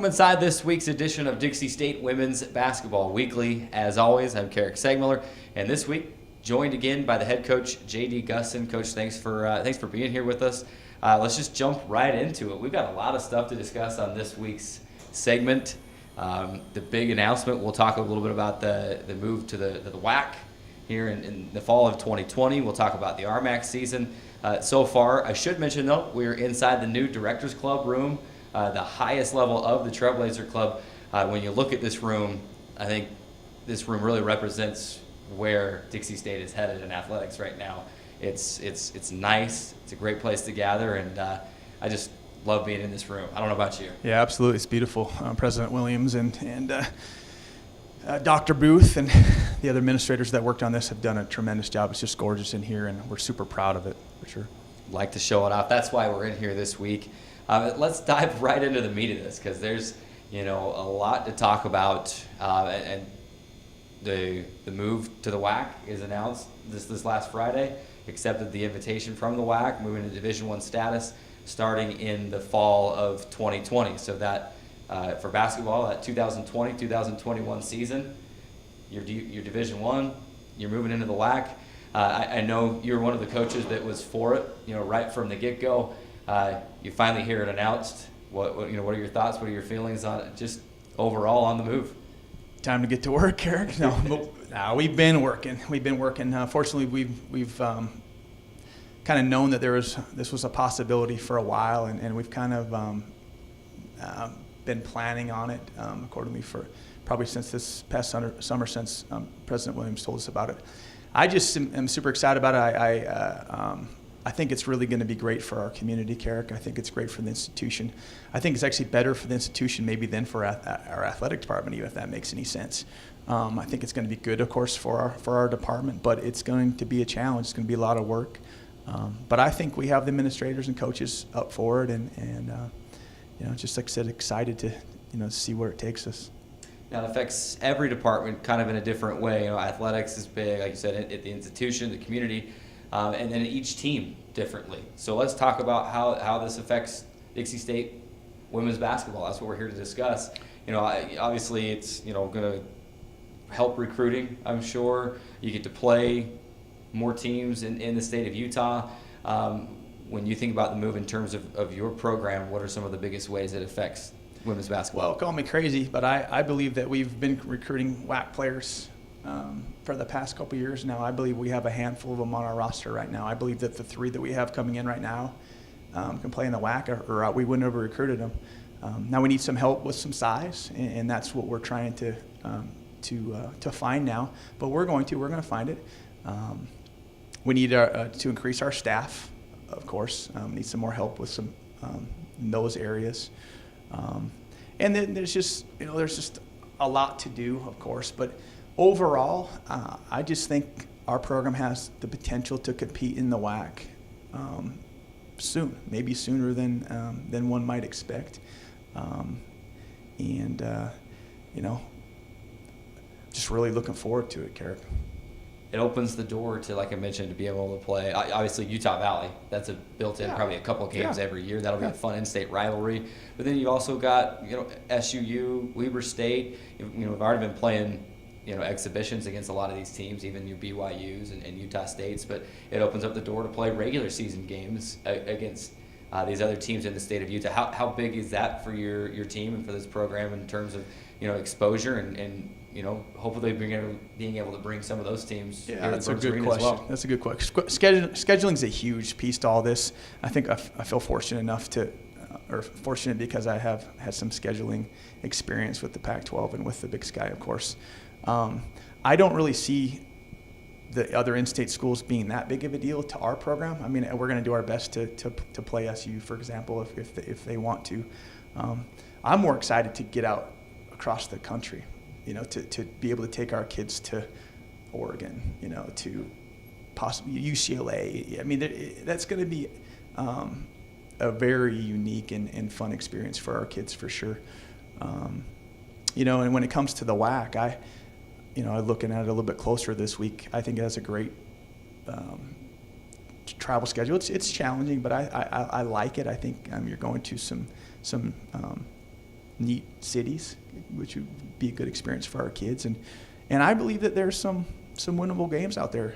inside this week's edition of Dixie State Women's Basketball Weekly. As always, I'm Carrick Segmiller, and this week joined again by the head coach, JD Gustin. Coach, thanks for being here with us. Let's just jump right into it. We've got a lot of stuff to discuss on this week's segment. The big announcement, we'll talk a little bit about the move to the WAC here in the fall of 2020. We'll talk about the RMAC season. So far, I should mention, though, we're inside the new Directors Club room, the highest level of the Trailblazer Club. When you look at this room, I think this room really represents where Dixie State is headed in athletics right now. It's nice. It's a great place to gather, and I just love being in this room. I don't know about you. Yeah, absolutely. It's beautiful. President Williams and Dr. Booth and the other administrators that worked on this have done a tremendous job. It's just gorgeous in here, and we're super proud of it, for sure. Like to show it off. That's why we're in here this week. Let's dive right into the meat of this, because there's a lot to talk about, and the move to the WAC is announced this last Friday. Accepted the invitation from the WAC, moving to Division I status, starting in the fall of 2020. So that for basketball, that 2020-2021 season, you're Division I, you're moving into the WAC. I know you're one of the coaches that was for it, right from the get-go. You finally hear it announced. What are your thoughts? What are your feelings on it, just overall on the move? Time to get to work, Eric. No, we've been working. Fortunately, we've kind of known that this was a possibility for a while, and we've kind of been planning on it accordingly for probably since this past summer since President Williams told us about it. I just am super excited about it. I think it's really going to be great for our community, Carrick. I think it's great for the institution. I think it's actually better for the institution maybe than for our athletic department, even if that makes any sense. I think it's going to be good, of course, for our department, but it's going to be a challenge. It's going to be a lot of work. But I think we have the administrators and coaches up for it, and just like I said, excited to see where it takes us. Now, it affects every department kind of in a different way. Athletics is big, like you said, at the institution, the community, and then each team differently. So let's talk about how this affects Dixie State women's basketball. That's what we're here to discuss. Obviously it's going to help recruiting. I'm sure you get to play more teams in the state of Utah. When you think about the move in terms of your program, what are some of the biggest ways it affects women's basketball? Well, call me crazy, but I believe that we've been recruiting WAC players for the past couple of years now. I believe we have a handful of them on our roster right now. I believe that the three that we have coming in right now can play in the WAC, or we wouldn't have recruited them. Now we need some help with some size, and that's what we're trying to find now. But we're going to find it. We need to increase our staff, of course. Need some more help with some in those areas. And then there's just a lot to do, of course. But overall, I just think our program has the potential to compete in the WAC soon, maybe sooner than one might expect. Just really looking forward to it, Carrick. It opens the door to, like I mentioned, to be able to play. Obviously, Utah Valley, that's a built-in, probably a couple of games every year. That'll be a fun in-state rivalry. But then you've also got, SUU, Weber State. We've already been playing, exhibitions against a lot of these teams, even your BYUs and Utah States. But it opens up the door to play regular season games against these other teams in the state of Utah. How big is that for your team and for this program in terms of, exposure and hopefully being able to bring some of those teams. Yeah, that's a good question. That's a good question. Scheduling is a huge piece to all this. I think I feel fortunate enough fortunate because I have had some scheduling experience with the Pac-12 and with the Big Sky, of course. I don't really see the other in-state schools being that big of a deal to our program. I mean, we're going to do our best to play SU, for example, if they want to. I'm more excited to get out across the country. To be able to take our kids to Oregon, to possibly UCLA. I mean, that's going to be a very unique and fun experience for our kids for sure. And when it comes to the WAC, looking at it a little bit closer this week, I think it has a great travel schedule. It's challenging, but I like it. I think you're going to some neat cities, which would be a good experience for our kids. And I believe that there's some winnable games out there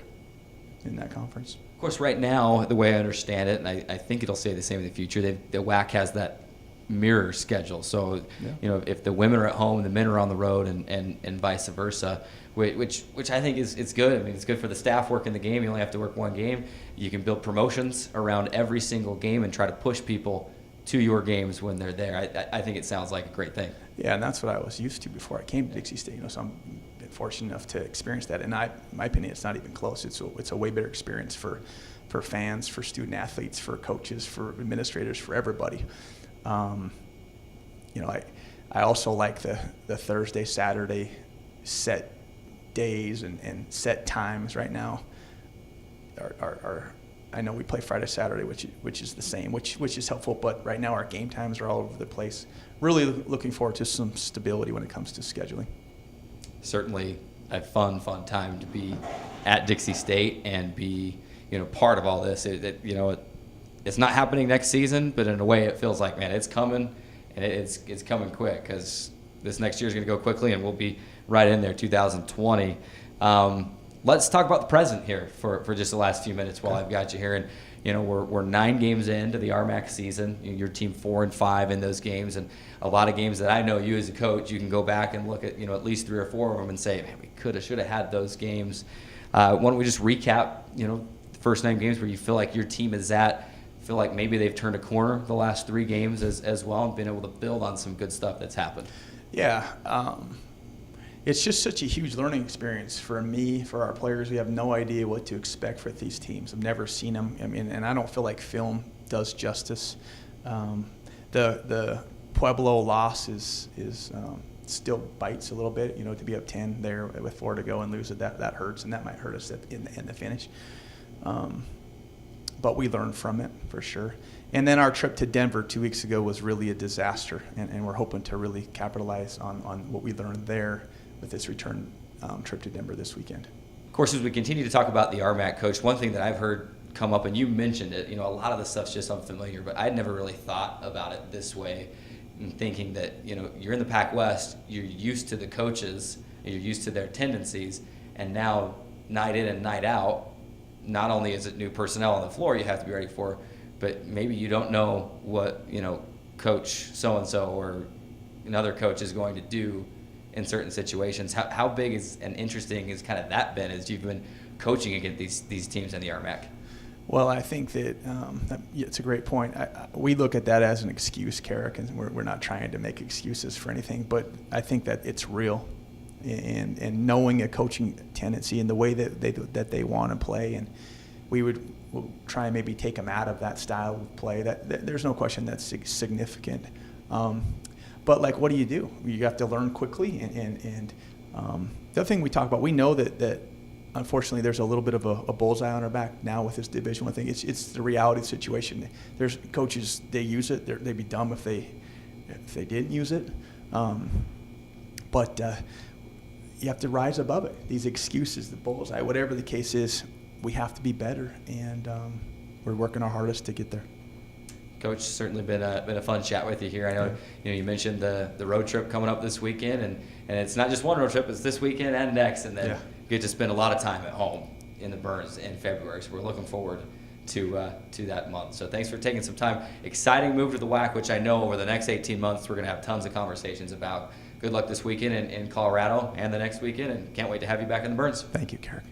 in that conference. Of course, right now, the way I understand it, and I think it'll stay the same in the future, the WAC has that mirror schedule. So, if the women are at home, the men are on the road, and vice versa, which I think is good. I mean, it's good for the staff working the game. You only have to work one game. You can build promotions around every single game and try to push people to your games when they're there. I think it sounds like a great thing. Yeah, and that's what I was used to before I came to Dixie State. So I'm fortunate enough to experience that. And in my opinion, it's not even close. It's a way better experience for fans, for student athletes, for coaches, for administrators, for everybody. I also like the Thursday, Saturday set days and set times right now. I know we play Friday, Saturday, which is the same, which is helpful. But right now our game times are all over the place. Really looking forward to some stability when it comes to scheduling. Certainly a fun time to be at Dixie State and be part of all this. It's not happening next season, but in a way it feels like, man, it's coming, and it's coming quick, because this next year is going to go quickly, and we'll be right in there, 2020. Let's talk about the present here for just the last few minutes while I've got you here. And we're 9 games into the RMAC season. Your team 4-5 in those games, and a lot of games that I know you as a coach, you can go back and look at at least 3 or 4 of them and say, man, we should have had those games. Why don't we just recap the first 9 games where you feel like your team is at? Feel like maybe they've turned a corner the last 3 games as well, and been able to build on some good stuff that's happened. Yeah. It's just such a huge learning experience for me, for our players. We have no idea what to expect for these teams. I've never seen them. I mean, and I don't feel like film does justice. The Pueblo loss is still bites a little bit. To be up 10 there with 4 to go and lose it, that hurts, and that might hurt us in the finish. But we learned from it for sure. And then our trip to Denver 2 weeks ago was really a disaster, and we're hoping to really capitalize on what we learned there with this return trip to Denver this weekend. Of course, as we continue to talk about the RMAC, Coach, one thing that I've heard come up, and you mentioned it, a lot of the stuff's just unfamiliar, but I'd never really thought about it this way, and thinking that, you're in the Pac West, you're used to the coaches, you're used to their tendencies, and now night in and night out, not only is it new personnel on the floor you have to be ready for, but maybe you don't know what, Coach so-and-so or another coach is going to do in certain situations. How big and interesting is kind of that been as you've been coaching against these teams in the RMAC? Well, I think that it's a great point. We look at that as an excuse, Carrick, and we're not trying to make excuses for anything, but I think that it's real. And knowing a coaching tendency and the way that they want to play, and we'll try and maybe take them out of that style of play. That there's no question that's significant. But what do? You have to learn quickly. And the other thing we talk about, we know that unfortunately there's a little bit of a bullseye on our back now with this Division I thing. It's the reality of the situation. There's coaches, they use it. They'd be dumb if they didn't use it. But you have to rise above it. These excuses, the bullseye, whatever the case is, we have to be better, and we're working our hardest to get there. Coach, certainly been a fun chat with you here. I know you mentioned the road trip coming up this weekend, and it's not just one road trip; it's this weekend and next, and then you get to spend a lot of time at home in the Burns in February. So we're looking forward to that month. So thanks for taking some time. Exciting move to the WAC, which I know over the next 18 months we're going to have tons of conversations about. Good luck this weekend in Colorado and the next weekend, and can't wait to have you back in the Burns. Thank you, Carrick.